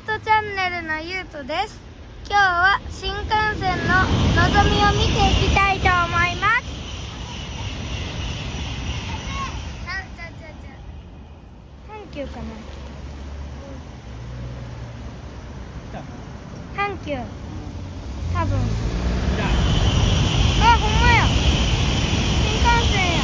うとチャンネルのゆうとです。今日は新幹線ののぞみを見ていきたいと思います。阪急かな。阪急多分。あ、ほんまや。新幹線や。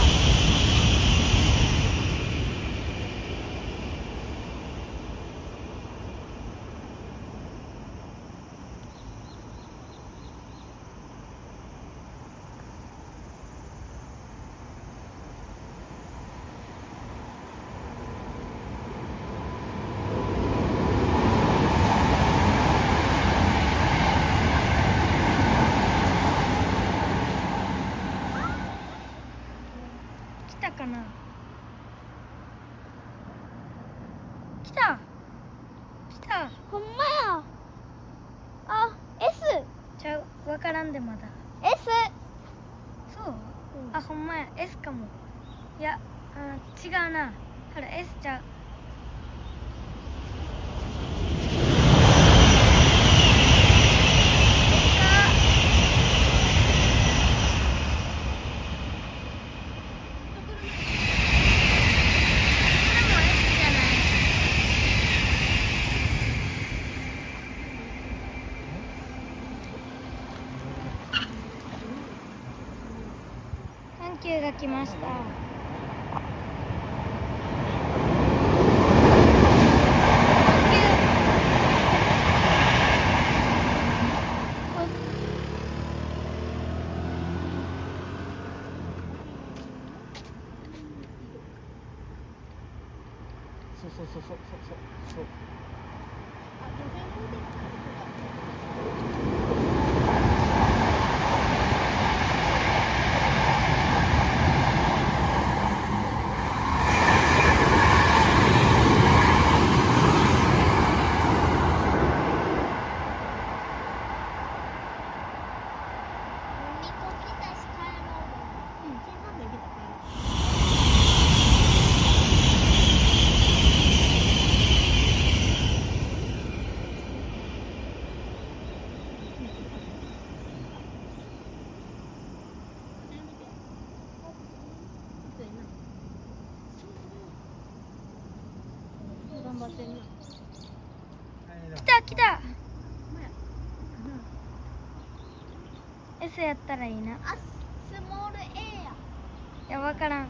来たかな。来た。ほんまや。あ、S。ちゃう、わからんでまだ。S。そう、あ、ほんまや、 S かも。いや、違うな。ほら S ちゃう。阪急が来ました。そう。頑張ってんな。来た。S やったらいいな。あ、スモール A や。いや、わからん。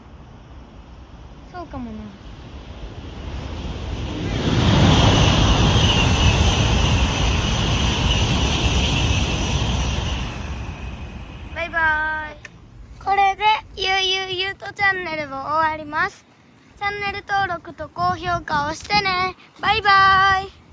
そうかもな。バイバーイ。これでゆうとチャンネルを終わります。チャンネル登録と高評価をしてね。バイバーイ。